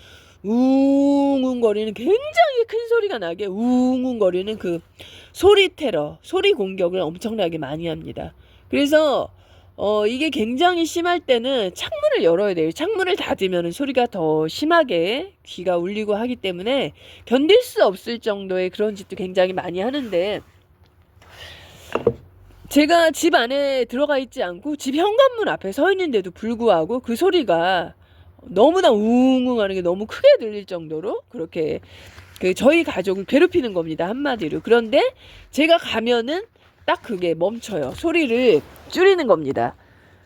웅웅거리는, 굉장히 큰 소리가 나게 웅웅거리는 그 소리 테러, 소리 공격을 엄청나게 많이 합니다. 그래서 이게 굉장히 심할 때는 창문을 열어야 돼요. 창문을 닫으면 소리가 더 심하게 귀가 울리고 하기 때문에 견딜 수 없을 정도의 그런 짓도 굉장히 많이 하는데, 제가 집 안에 들어가 있지 않고 집 현관문 앞에 서 있는데도 불구하고 그 소리가 너무나 웅웅 하는 게 너무 크게 들릴 정도로 그렇게 저희 가족을 괴롭히는 겁니다. 한마디로. 그런데 제가 가면은 딱 그게 멈춰요. 소리를 줄이는 겁니다.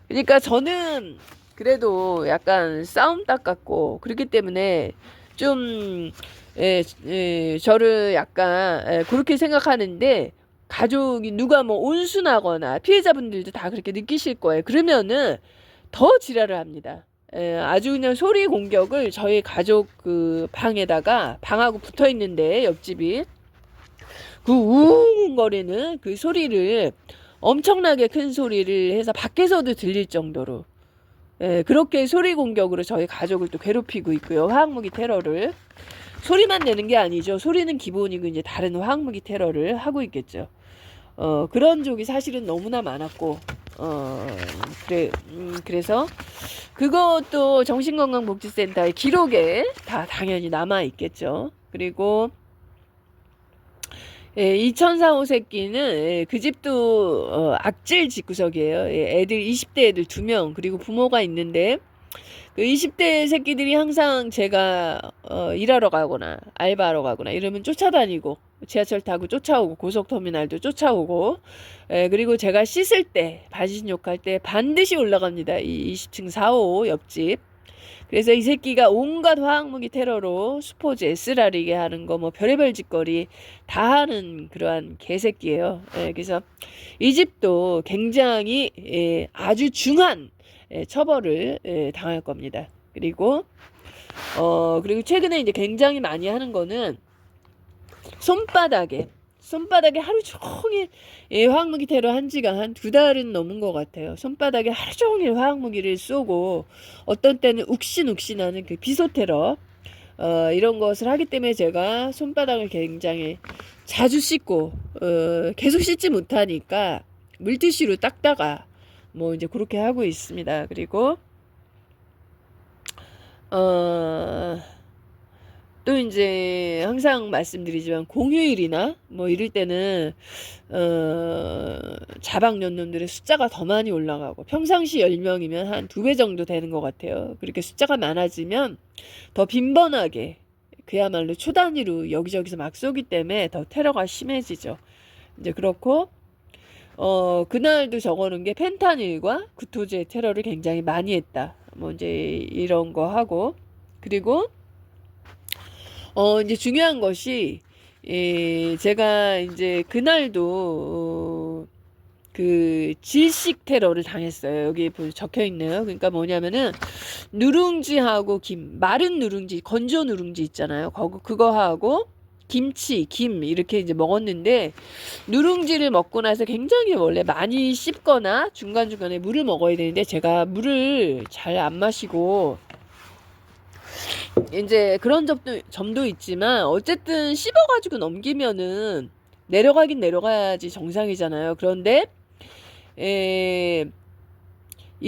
그러니까 저는 그래도 약간 싸움닭 같고 그렇기 때문에 좀 저를 약간 그렇게 생각하는데, 가족이 누가 뭐 온순하거나 피해자분들도 다 그렇게 느끼실 거예요. 그러면은 더 지랄을 합니다. 아주 그냥 소리 공격을 저희 가족 그 방에다가, 방하고 붙어 있는데 옆집이 그 우웅거리는 그 소리를 엄청나게 큰 소리를 해서 밖에서도 들릴 정도로, 그렇게 소리 공격으로 저희 가족을 또 괴롭히고 있고요. 화학무기 테러를. 소리만 내는 게 아니죠. 소리는 기본이고 이제 다른 화학무기 테러를 하고 있겠죠. 그런 적이 사실은 너무나 많았고, 그래서 그것도 정신건강복지센터의 기록에 다 당연히 남아 있겠죠. 그리고 2004호 새끼는 그 집도 악질 집구석이에요. 애들 20대 애들 2명, 그리고 부모가 있는데 그 20대 새끼들이 항상 제가 일하러 가거나 알바하러 가거나 이러면 쫓아다니고, 지하철 타고 쫓아오고, 고속터미널도 쫓아오고, 그리고 제가 씻을 때, 반신욕할 때 반드시 올라갑니다. 이 20층 4호 옆집. 그래서 이 새끼가 온갖 화학무기 테러로 수포지 S라리게 하는 거, 뭐 별의별 짓거리 다 하는 그러한 개새끼예요. 그래서 이 집도 굉장히 아주 중한 처벌을 당할 겁니다. 그리고 최근에 이제 굉장히 많이 하는 거는 손바닥에 하루 종일 화학무기 테러 한 지가 한 2달은 넘은 것 같아요. 손바닥에 하루 종일 화학무기를 쏘고, 어떤 때는 욱신욱신하는 그 비소 테러, 이런 것을 하기 때문에 제가 손바닥을 굉장히 자주 씻고 계속 씻지 못하니까 물티슈로 닦다가 뭐 이제 그렇게 하고 있습니다. 그리고 또 이제 항상 말씀드리지만 공휴일이나 뭐 이럴 때는 자박연놈들의 숫자가 더 많이 올라가고 평상시 10명이면 한 2배 정도 되는 것 같아요. 그렇게 숫자가 많아지면 더 빈번하게 그야말로 초단위로 여기저기서 막 쏘기 때문에 더 테러가 심해지죠. 이제 그렇고 그날도 적어놓은 게 펜타닐과 구토제 테러를 굉장히 많이 했다. 뭐 이제 이런 거 하고 그리고 이제 중요한 것이 제가 이제 그날도 그 질식 테러를 당했어요. 여기 적혀 있네요. 그러니까 뭐냐면은 누룽지하고 김, 마른 누룽지, 건조 누룽지 있잖아요. 그거하고 김치, 김 이렇게 이제 먹었는데 누룽지를 먹고 나서 굉장히 원래 많이 씹거나 중간중간에 물을 먹어야 되는데 제가 물을 잘 안 마시고 이제 그런 점도 있지만 어쨌든 씹어가지고 넘기면은 내려가긴 내려가야지 정상이잖아요. 그런데 이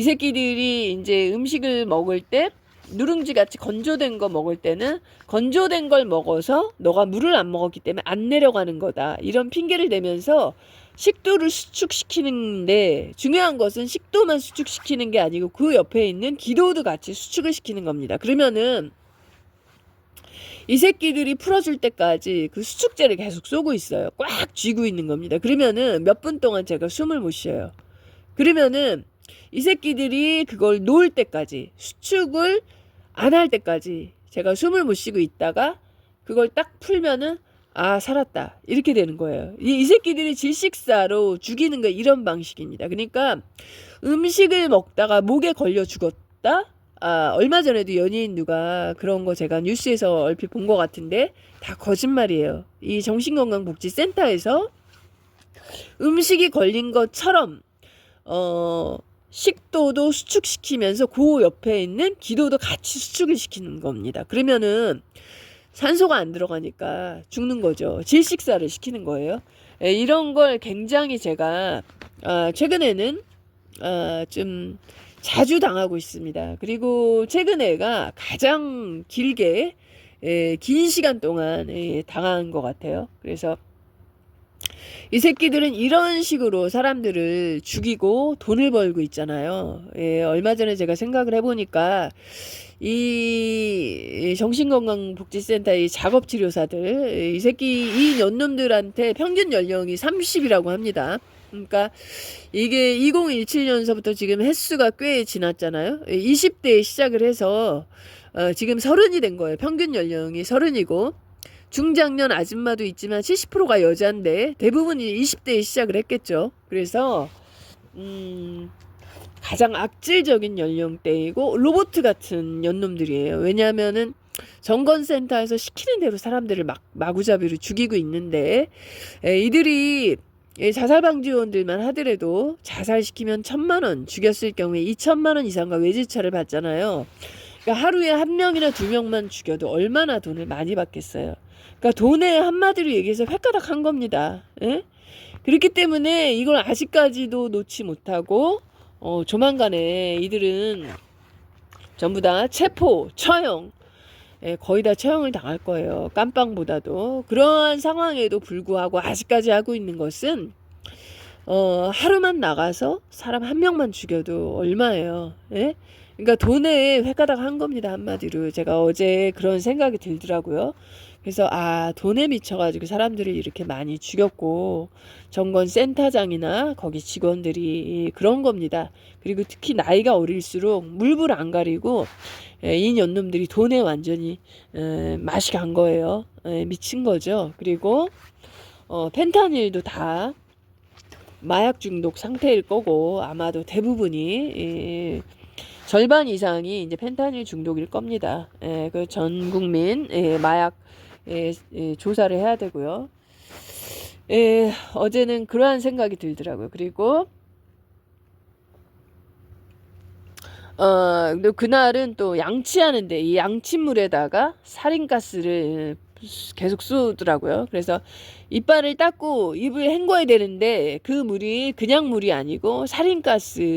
새끼들이 이제 음식을 먹을 때 누룽지 같이 건조된 거 먹을 때는 건조된 걸 먹어서 너가 물을 안 먹었기 때문에 안 내려가는 거다. 이런 핑계를 대면서 식도를 수축시키는데 중요한 것은 식도만 수축시키는 게 아니고 그 옆에 있는 기도도 같이 수축을 시키는 겁니다. 그러면은 이 새끼들이 풀어줄 때까지 그 수축제를 계속 쏘고 있어요. 꽉 쥐고 있는 겁니다. 그러면은 몇 분 동안 제가 숨을 못 쉬어요. 그러면은 이 새끼들이 그걸 놓을 때까지 수축을 안 할 때까지 제가 숨을 못 쉬고 있다가 그걸 딱 풀면은 아 살았다 이렇게 되는 거예요. 이 새끼들이 질식사로 죽이는 거 이런 방식입니다. 그러니까 음식을 먹다가 목에 걸려 죽었다. 얼마 전에도 연예인 누가 그런 거 제가 뉴스에서 얼핏 본 것 같은데 다 거짓말이에요. 이 정신건강복지센터에서 음식이 걸린 것처럼 식도도 수축시키면서 그 옆에 있는 기도도 같이 수축을 시키는 겁니다. 그러면은 산소가 안 들어가니까 죽는 거죠. 질식사를 시키는 거예요. 이런 걸 굉장히 제가 최근에는 좀 자주 당하고 있습니다. 그리고 최근에가 가장 길게 긴 시간 동안 당한 것 같아요. 그래서 이 새끼들은 이런 식으로 사람들을 죽이고 돈을 벌고 있잖아요. 얼마 전에 제가 생각을 해보니까 이 정신건강복지센터의 작업치료사들 이 연놈들한테 평균 연령이 30이라고 합니다. 그러니까 이게 2017년서부터 지금 횟수가 꽤 지났잖아요. 20대에 시작을 해서 지금 30이 된 거예요. 평균 연령이 30이고 중장년 아줌마도 있지만 70%가 여자인데 대부분이 20대에 시작을 했겠죠. 그래서 가장 악질적인 연령대이고 로봇 같은 연놈들이에요. 왜냐하면은 정건센터에서 시키는 대로 사람들을 마구잡이로 죽이고 있는데 이들이 자살방지원들만 하더라도 자살시키면 1,000만 원, 죽였을 경우에 2,000만 원 이상과 외제차를 받잖아요. 그러니까 하루에 1명이나 2명만 죽여도 얼마나 돈을 많이 받겠어요. 그러니까 돈에 한마디로 얘기해서 횟가닥 한 겁니다. 예? 그렇기 때문에 이걸 아직까지도 놓지 못하고 조만간에 이들은 전부 다 체포, 처형, 거의 다 처형을 당할 거예요. 깜빵보다도. 그러한 상황에도 불구하고 아직까지 하고 있는 것은 하루만 나가서 사람 1명만 죽여도 얼마예요. 예? 그러니까 돈에 횟가닥 한 겁니다. 한마디로. 제가 어제 그런 생각이 들더라고요. 그래서 돈에 미쳐가지고 사람들을 이렇게 많이 죽였고 정권센터장이나 거기 직원들이 그런 겁니다. 그리고 특히 나이가 어릴수록 물불 안 가리고 이 연놈들이 돈에 완전히 맛이 간 거예요. 미친 거죠. 그리고 펜타닐도 다 마약 중독 상태일 거고 아마도 대부분이 절반 이상이 이제 펜타닐 중독일 겁니다. 그 전 국민 마약 조사를 해야 되고요. 어제는 그러한 생각이 들더라고요. 그리고 근데 그날은 또 양치하는데 이 양치물에다가 사린가스를 계속 쏘더라고요. 그래서 이빨을 닦고 입을 헹궈야 되는데 그 물이 그냥 물이 아니고 사린가스가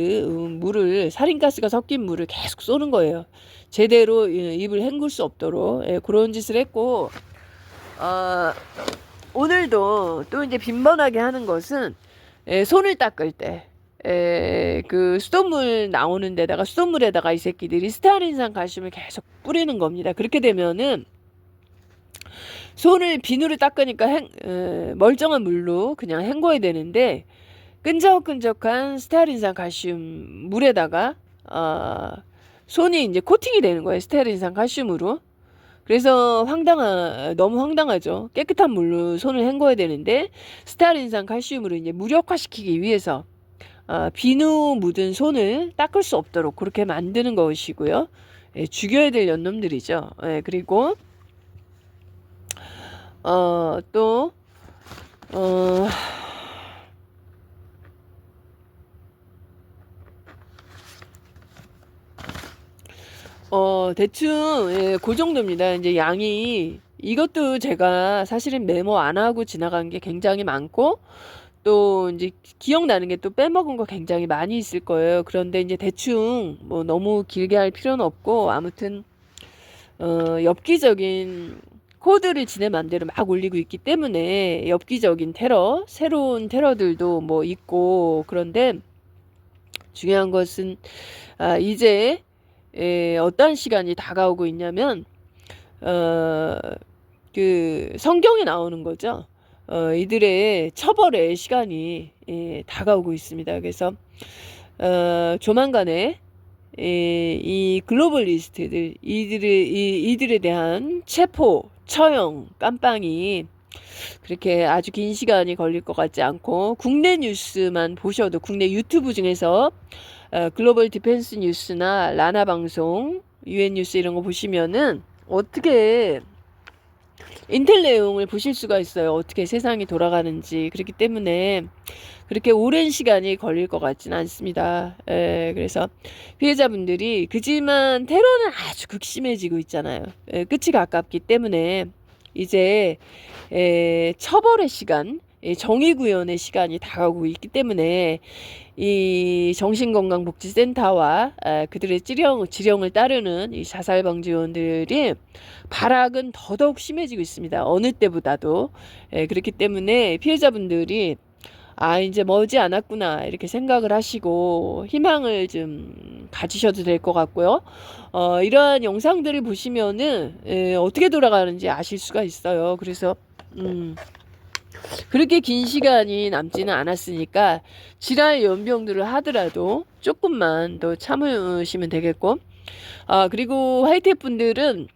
섞인 물을 계속 쏘는 거예요. 제대로 입을 헹굴 수 없도록 그런 짓을 했고, 어, 오늘도 또 이제 빈번하게 하는 것은 손을 닦을 때 그 수돗물 나오는 데다가 수돗물에다가 이 새끼들이 스테아린산 칼슘을 계속 뿌리는 겁니다. 그렇게 되면은 손을 비누로 닦으니까 멀쩡한 물로 그냥 헹궈야 되는데 끈적끈적한 스테아린산 칼슘 물에다가 손이 이제 코팅이 되는 거예요. 스테아린산 칼슘으로. 그래서 너무 황당하죠. 깨끗한 물로 손을 헹궈야 되는데 스테아린산 칼슘으로 이제 무력화시키기 위해서 비누 묻은 손을 닦을 수 없도록 그렇게 만드는 것이고요. 죽여야 될 년놈들이죠. 그리고 또 대충 그 정도입니다. 이제 양이 이것도 제가 사실은 메모 안 하고 지나간 게 굉장히 많고 또 이제 기억나는 게 또 빼먹은 거 굉장히 많이 있을 거예요. 그런데 이제 대충 뭐 너무 길게 할 필요는 없고 아무튼 엽기적인 코드를 지네 맘대로 막 올리고 있기 때문에 엽기적인 새로운 테러들도 뭐 있고 그런데 중요한 것은 이제 어떠한 시간이 다가오고 있냐면 그 성경에 나오는 거죠. 이들의 처벌의 시간이 다가오고 있습니다. 그래서 조만간에 이 글로벌리스트들 이들에 대한 체포, 처형, 깜빵이 그렇게 아주 긴 시간이 걸릴 것 같지 않고 국내 뉴스만 보셔도 국내 유튜브 중에서 글로벌 디펜스 뉴스나 라나 방송, 유엔 뉴스 이런 거 보시면은 어떻게 인텔 내용을 보실 수가 있어요. 어떻게 세상이 돌아가는지. 그렇기 때문에 그렇게 오랜 시간이 걸릴 것 같지는 않습니다. 그래서 피해자분들이 그지만 테러는 아주 극심해지고 있잖아요. 끝이 가깝기 때문에 이제 처벌의 시간, 정의구현의 시간이 다가오고 있기 때문에 이 정신건강복지센터와 그들의 지령을 따르는 이 자살방지원들이 발악은 더더욱 심해지고 있습니다. 어느 때보다도. 그렇기 때문에 피해자분들이 이제 머지 않았구나 이렇게 생각을 하시고 희망을 좀 가지셔도 될 것 같고요. 이러한 영상들을 보시면은 어떻게 돌아가는지 아실 수가 있어요. 그래서 그렇게 긴 시간이 남지는 않았으니까 질환 연병들을 하더라도 조금만 더 참으시면 되겠고, 그리고 하이텍 분들은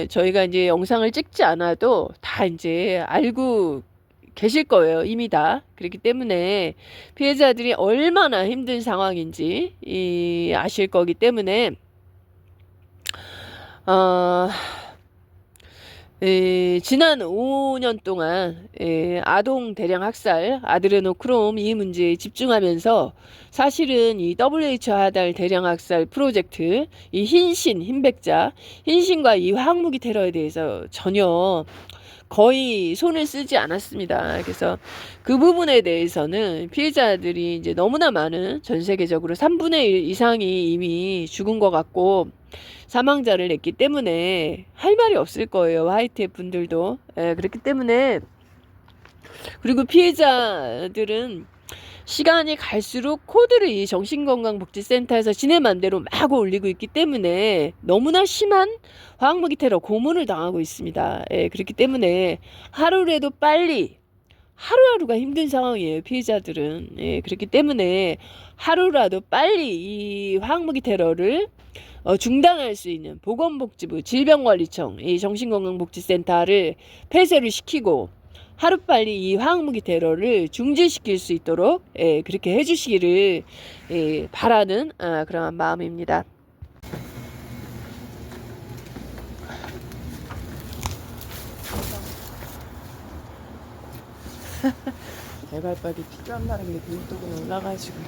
저희가 이제 영상을 찍지 않아도 다 이제 알고 계실 거예요. 이미 다. 그렇기 때문에 피해자들이 얼마나 힘든 상황인지 아실 거기 때문에 지난 5년 동안 아동 대량 학살, 아드레노크롬 이 문제에 집중하면서 사실은 이 WHO 하달 대량 학살 프로젝트, 이 흰신과 이 화학무기 테러에 대해서 전혀 거의 손을 쓰지 않았습니다. 그래서 그 부분에 대해서는 피해자들이 이제 너무나 많은 전 세계적으로 3분의 1 이상이 이미 죽은 것 같고 사망자를 냈기 때문에 할 말이 없을 거예요. 하이텍 분들도. 그렇기 때문에 그리고 피해자들은 시간이 갈수록 코드를 이 정신건강복지센터에서 지네 맘대로 막 올리고 있기 때문에 너무나 심한 화학무기 테러 고문을 당하고 있습니다. 그렇기 때문에 하루라도 빨리 하루하루가 힘든 상황이에요. 피해자들은. 그렇기 때문에 하루라도 빨리 이 화학무기 테러를 중단할 수 있는 보건복지부 질병관리청 이 정신건강복지센터를 폐쇄를 시키고 하루빨리 이 화학무기 테러를 중지시킬 수 있도록 그렇게 해주시기를 바라는 그런 마음입니다. 대갈박이 피도 안 마른 게 눈독은 올라가지고